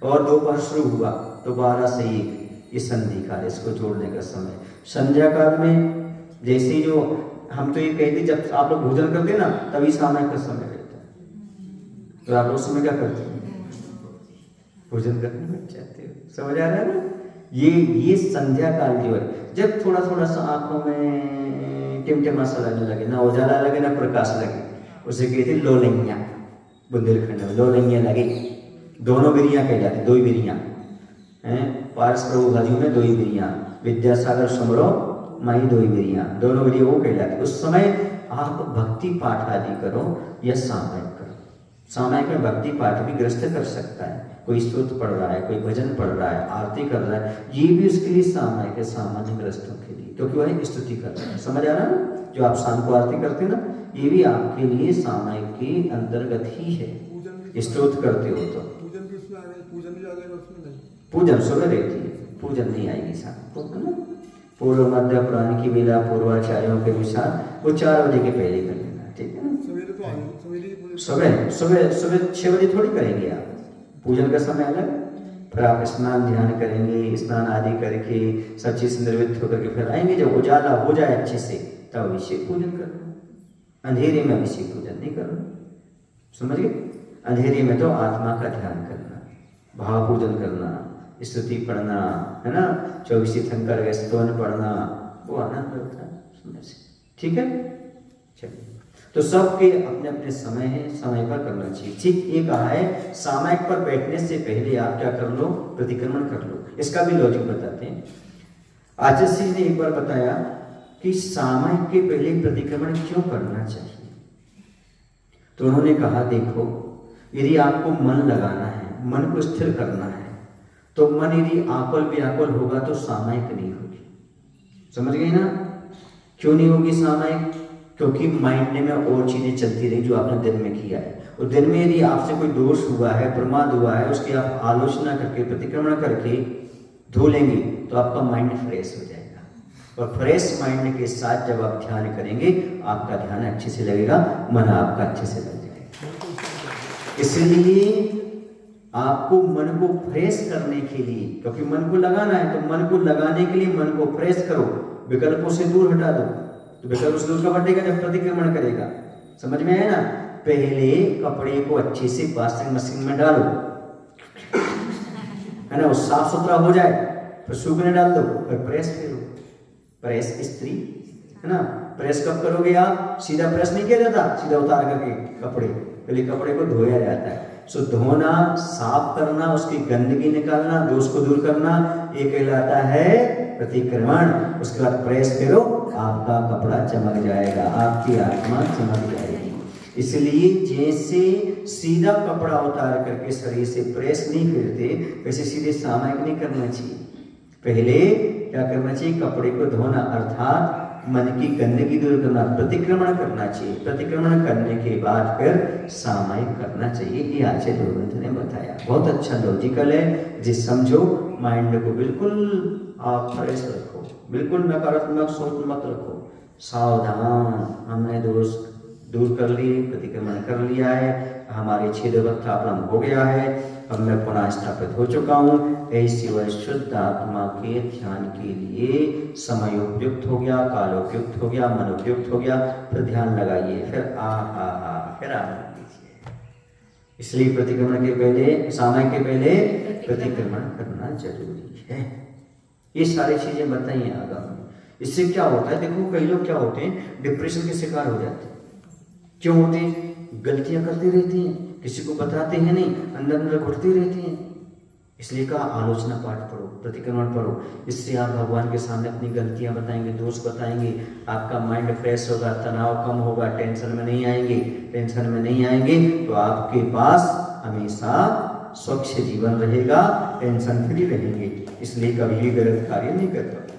और दोपहर शुरू हुआ तो 12 से 1 ये संधि काल, इसको जोड़ने का समय। संध्या काल में जैसे जो हम तो ये कहते जब आप लोग भोजन करते हैं ना तभी सामयिक का समय रहता है, तो आप लोग समय क्या करते हैं, भोजन करने लग जाते हो। समझ आ रहा है ना? ये संध्या काल जो है, जब थोड़ा थोड़ा सा आंखों में टिमटिमा सा लगने लगे, ना उजाला लगे ना प्रकाश लगे, उसे कहते लोलैया। बुंदेलखंड में लोलैया लगे, दोनों बिरियां कह जाती, दो ही बिरियां हैं। पारस प्रभु भाजियों में दो ही बिरियां, विद्यासागर समरो माई दो ही बिरियां, दोनों बिरिया वो कह जाती। उस समय आप भक्ति पाठ आदि करो या सामयिक करो। सामयिक में भक्ति पाठ भी गृहस्थ कर सकता है, कोई स्तोत्र पढ़ रहा है, कोई भजन पढ़ रहा है, आरती कर रहा है, ये भी उसके लिए सामयिक है, सामान्य गृहस्थों के लिए, क्योंकि वह स्तुति कर रहा है। समझ आ रहा है? जो आप शाम को आरती करते हैं ना, ये भी आपके लिए सामयिक के अंतर्गत ही है। स्तोत्र करते हो तो पूजन सुबह रहती है, पूजन नहीं आएगी शाम को, है ना? पूर्व मध्य पुराण की बेला पूर्वाचार्यों के अनुसार वो 4 बजे के पहले कर लेना, ठीक है ना? सुबह सुबह सुबह 6 बजे थोड़ी करेंगे आप, पूजन का समय अलग। फिर आप स्नान ध्यान करेंगे, स्नान आदि करके सब चीज निर्वृत्त होकर के फिर आएंगे। जब उजाला हो जाए अच्छे से तब अभिषेक पूजन करना, अंधेरे में अभिषेक पूजन नहीं करना। समझ गए? अंधेरे में तो आत्मा का ध्यान करना, भाव पूजन करना, स्तुति पढ़ना, है ना, 24 तीर्थंकर स्तवन पढ़ना, वो आनंद होता है सुनने से। ठीक है, चलिए। तो सबके अपने अपने समय है, समय पर करना चाहिए। ठीक ये कहा है, सामयिक पर बैठने से पहले आप क्या कर लो, प्रतिक्रमण कर लो। इसका भी लॉजिक बताते हैं। आचार्य जी ने एक बार बताया कि सामयिक के पहले प्रतिक्रमण क्यों करना चाहिए। तो उन्होंने कहा, देखो यदि आपको मन लगाना है, मन को स्थिर करना है, तो मन यदि आकुल व्याकुल होगा तो सामयिक नहीं होगी। समझ गए ना? क्यों नहीं होगी सामयिक? क्योंकि माइंड में और चीजें चलती रही जो आपने दिन में किया है, और दिन में यदि आपसे कोई दोष हुआ है, प्रमाद हुआ है, उसकी आप आलोचना करके प्रतिक्रमण करके धो लेंगे तो आपका माइंड फ्रेश हो जाएगा। और फ्रेश माइंड के साथ जब आप ध्यान करेंगे, आपका ध्यान अच्छे से लगेगा, मन आपका अच्छे से लग जाएगा। इसलिए आपको मन को फ्रेश करने के लिए, क्योंकि मन को लगाना है, तो मन को लगाने के लिए मन को फ्रेश करो, विकल्पों से दूर हटा दो। तो विकल्प से दूर कब हटेगा? जब प्रतिक्रमण करेगा। समझ में आया ना? पहले कपड़े को अच्छे से वॉशिंग मशीन में डालो, है ना, वो साफ सुथरा हो जाए, फिर सूखने डाल दो, फिर प्रेस फेरो। प्रेस स्त्री, है ना? प्रेस कब करोगे आप? सीधा प्रेस नहीं किया जाता, सीधा उतार करके कपड़े, पहले कपड़े को धोया जाता है। सो धोना, साफ करना, उसकी गंदगी निकालना, दोष को दूर करना, ये कहलाता है प्रतिक्रमण। उसके बाद प्रेस करो, आपका कपड़ा चमक जाएगा, आपकी आत्मा चमक जाएगी। इसलिए जैसे सीधा कपड़ा उतार करके शरीर से प्रेस नहीं करते, वैसे सीधे सामयिक नहीं करना चाहिए। पहले क्या करना चाहिए? कपड़े को धोना, अर्थात मन की गंदगी दूर करना, प्रतिक्रमण करना चाहिए। प्रतिक्रमण करने के बाद फिर सामयिक करना चाहिए। ये आचार्य ग्रंथ ने बताया, बहुत अच्छा लॉजिकल है। जिस समझो, माइंड को बिल्कुल आप फ्रेश रखो, बिल्कुल नकारात्मक सोच मत रखो। सावधान, हमने दोष दूर कर लिए, प्रतिक्रमण कर लिया है, हमारी छेदवस्था प्रारंभ हो गया है, अब मैं पुनः स्थापित हो चुका हूँ। ऐसी वह शुद्ध आत्मा के ध्यान के लिए समय उपयुक्त हो गया, काल उपयुक्त हो गया, मन उपयुक्त हो गया, फिर ध्यान लगाइए, फिर फिर आनंद लीजिए। इसलिए प्रतिक्रमण के पहले, सामयिक के पहले प्रतिक्रमण करना जरूरी है। ये सारी चीजें बताइए आगामी। इससे क्या होता है? देखो कई लोग क्या होते हैं, डिप्रेशन के शिकार हो जाते हैं। क्यों होते हैं? गलतियां करते रहते हैं, किसी को बताते हैं नहीं, अंदर अंदर घुटते रहते हैं। इसलिए कहा आलोचना पाठ पढ़ो, प्रतिक्रमण पढ़ो। इससे आप भगवान के सामने अपनी गलतियां बताएंगे, दोष बताएंगे, आपका माइंड फ्रेश होगा, तनाव कम होगा, टेंशन में नहीं आएंगे। टेंशन में नहीं आएंगे तो आपके पास हमेशा स्वच्छ जीवन रहेगा, टेंशन फ्री रहेंगे। इसलिए कभी भी गलत कार्य नहीं करता।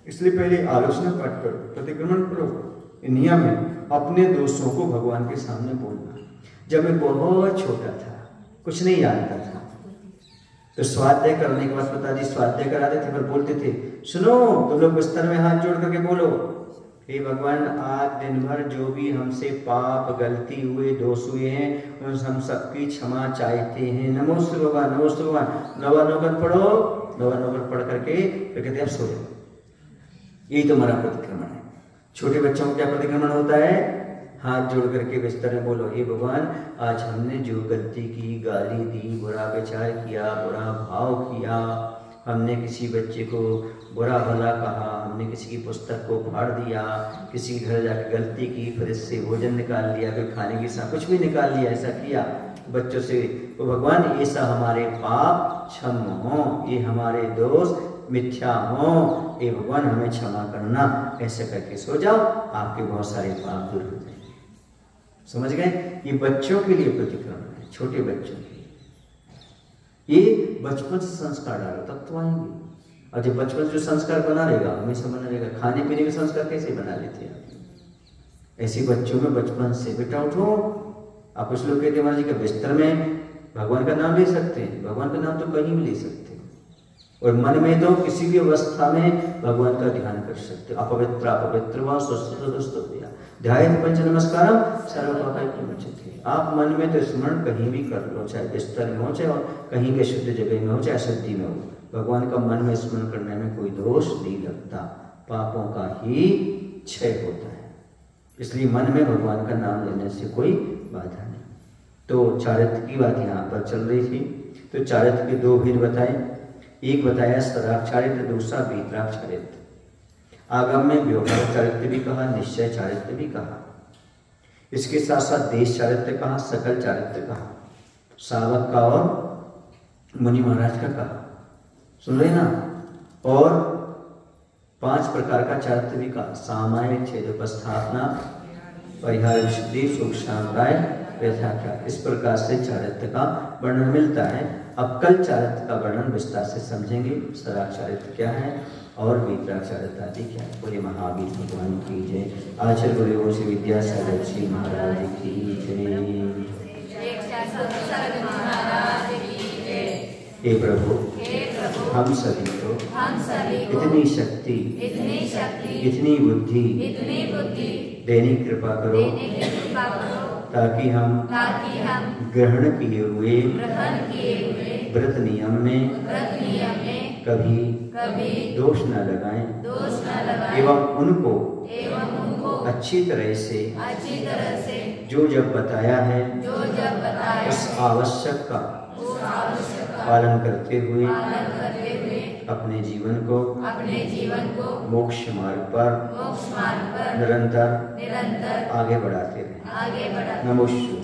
इसलिए पहले आलोचना पाठ करो, प्रतिक्रमण करो। नियम है अपने दोषों को भगवान के सामने बोलना। जब मैं बहुत छोटा था, कुछ नहीं जानता था, तो स्वाध्याय करने के बाद पिताजी स्वाध्याय कराते थे, पर बोलते थे सुनो तुम लोग बिस्तर में हाथ जोड़ करके बोलो, हे भगवान आज दिन भर जो भी हमसे पाप गलती हुए दोष हुए हैं उन हम सबकी क्षमा चाहते हैं। नमोस्तु भगवान, नमोस्तु भगवान। नवानोगन पढ़ो, नवानोगन पढ़ करके फिर कहते हैं अब सो जाओ। यही तो हमारा प्रतिक्रमण है। छोटे बच्चों को क्या प्रतिक्रमण होता है? हाथ जोड़ करके बिस्तर में बोलो, हे भगवान आज हमने जो गलती की, गाली दी, बुरा विचार किया, बुरा भाव किया, हमने किसी बच्चे को बुरा भला कहा, हमने किसी की पुस्तक को फाड़ दिया, किसी के घर जाकर गलती की, फिर इससे भोजन निकाल लिया, फिर खाने की सा कुछ भी निकाल लिया, ऐसा किया बच्चों से, तो भगवान ऐसा हमारे पाप क्षम हो, ये हमारे दोष मिथ्या हो, ये भगवान हमें क्षमा करना। ऐसे करके सो जाओ, आपके बहुत सारे पाप दूर हो जाएंगे। समझ गए? ये बच्चों के लिए प्रतिक्रमण है, छोटे बच्चों के लिए। ये बचपन से संस्कार डालो तब तो आएंगे। और जब बचपन से जो संस्कार बना रहेगा हमेशा बना रहेगा। खाने पीने के संस्कार कैसे बना लेते हैं ऐसे बच्चों में बचपन से, बेटा उठो। आप कुछ लोग कहते हैं महाराज जी के बिस्तर में भगवान का नाम ले सकते हैं, भगवान का नाम तो कहीं भी ले सकते हैं, और मन में तो किसी भी अवस्था में भगवान का ध्यान कर सकते हो। अपवित्र अपवित्र व स्वस्थ ध्यान पंच नमस्कारम सर्वपापैर्मुच्यते। आप मन में तो स्मरण कहीं भी कर लो, चाहे बिस्तर में हो, चाहे और कहीं के शुद्ध जगह में हो, चाहे अशुद्धि में हो, भगवान का मन में स्मरण करने में कोई दोष नहीं लगता, पापों का ही क्षय होता है। इसलिए मन में भगवान का नाम लेने से कोई बाधा नहीं। तो चारित्र की बात यहाँ पर चल रही थी। तो चारित्र के दो भेद बताए, एक बताया सदाचार चारित्र, दूसरा वीतराग चारित्र। आगम में व्यवहार चारित्र भी कहा, निश्चय चारित्र भी कहा, इसके साथ साथ देश चारित्र कहा, सकल चारित्र कहा, सावक का और मुनि महाराज का कहा, सुन रहे ना। और 5 प्रकार का चारित्र भी कहा, सामान्य छेदोपस्थापना, परिहार विशुद्धि, सुख शांताय, यथाख्या। इस प्रकार से चारित्र का वर्णन मिलता है। अब कल चारित्र का वर्णन विस्तार से समझेंगे, सदाचार चारित्र क्या है और वीतराग चारित्र आदि क्या है। बोले महावीर भगवान की जय। आचार्य गुरुदेव श्री विद्यासागर जी महाराज की जय। हे प्रभु हम सभी को इतनी शक्ति इतनी बुद्धि देने की कृपा करो ताकि हम ग्रहण किए हुए व्रत नियम में कभी दोष न लगाएं एवं उनको अच्छी तरह से जो जब बताया है उस आवश्यक का पालन करते हुए अपने जीवन को मोक्ष मार्ग पर निरंतर आगे बढ़ाते रहे। नमो शिवाय।